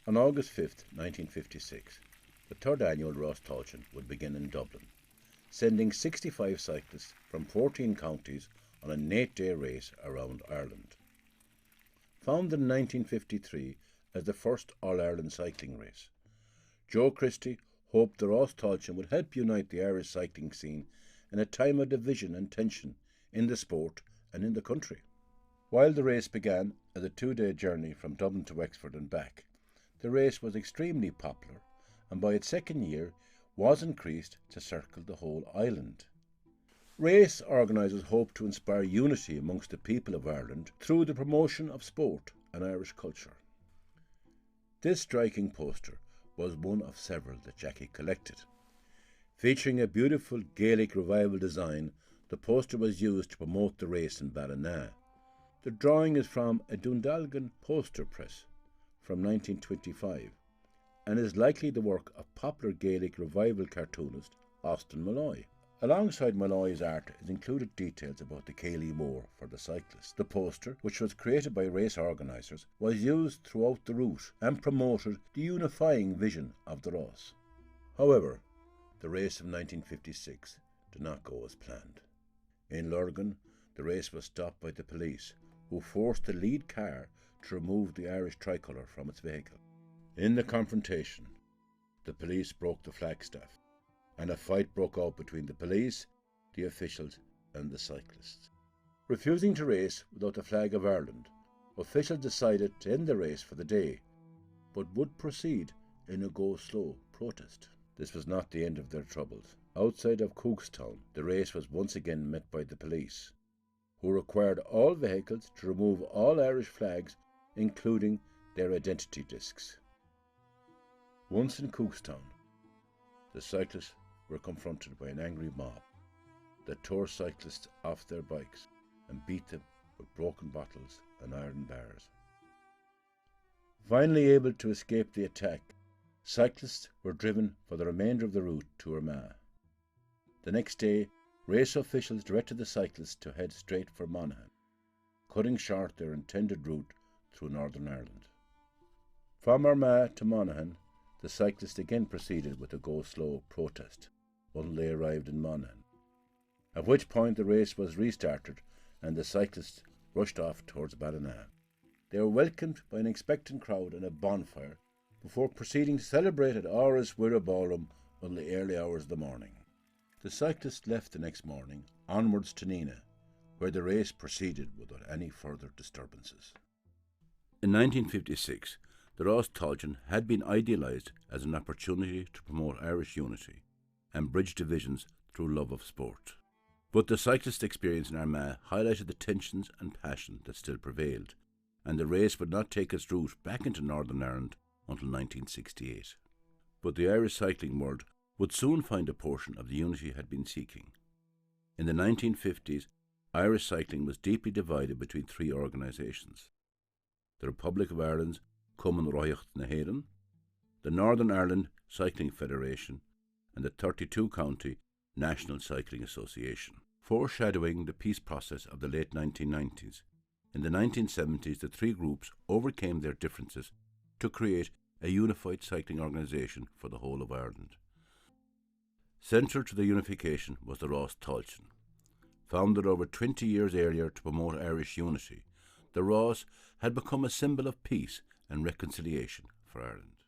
On August 5, 1956, the third annual Rás Tailteann would begin in Dublin, sending 65 cyclists from 14 counties on an 8-day race around Ireland. Founded in 1953 as the first All-Ireland cycling race, Joe Christie hoped the Rás Tailteann would help unite the Irish cycling scene in a time of division and tension in the sport and in the country. While the race began as a 2-day journey from Dublin to Wexford and back, the race was extremely popular and by its second year was increased to circle the whole island. Race organisers hoped to inspire unity amongst the people of Ireland through the promotion of sport and Irish culture. This striking poster was one of several that Jackie collected. Featuring a beautiful Gaelic revival design, the poster was used to promote the race in Ballina. The drawing is from a Dundalgan poster press from 1925 and is likely the work of popular Gaelic revival cartoonist Austin Malloy. Alongside Malloy's art is included details about the Cayley Moor for the cyclists. The poster, which was created by race organisers, was used throughout the route and promoted the unifying vision of the Rás. However, the race of 1956 did not go as planned. In Lurgan, the race was stopped by the police, who forced the lead car to remove the Irish tricolour from its vehicle. In the confrontation, the police broke the flagstaff, and a fight broke out between the police, the officials and the cyclists. Refusing to race without the flag of Ireland, officials decided to end the race for the day, but would proceed in a go-slow protest. This was not the end of their troubles. Outside of Cookstown, the race was once again met by the police, who required all vehicles to remove all Irish flags, including their identity discs. Once in Cookstown, the cyclists were confronted by an angry mob that tore cyclists off their bikes and beat them with broken bottles and iron bars. Finally able to escape the attack, cyclists were driven for the remainder of the route to Armagh. The next day, race officials directed the cyclists to head straight for Monaghan, cutting short their intended route through Northern Ireland. From Armagh to Monaghan, the cyclists again proceeded with a go-slow protest until they arrived in Monaghan, at which point the race was restarted and the cyclists rushed off towards Ballina. They were welcomed by an expectant crowd and a bonfire before proceeding to celebrate at Áras Mhuire Ballroom until the early hours of the morning. The cyclists left the next morning onwards to Nina, where the race proceeded without any further disturbances. In 1956, the Rás Tailteann had been idealised as an opportunity to promote Irish unity and bridge divisions through love of sport. But the cyclist experience in Armagh highlighted the tensions and passion that still prevailed, and the race would not take its route back into Northern Ireland until 1968. But the Irish cycling world would soon find a portion of the unity it had been seeking. In the 1950s, Irish cycling was deeply divided between three organisations: the Republic of Ireland's Cumann Raitheach na hÉireann, the Northern Ireland Cycling Federation, and the 32-county National Cycling Association. Foreshadowing the peace process of the late 1990s, in the 1970s the three groups overcame their differences to create a unified cycling organisation for the whole of Ireland. Central to the unification was the Rás Tailteann. Founded over 20 years earlier to promote Irish unity, the Rás had become a symbol of peace and reconciliation for Ireland.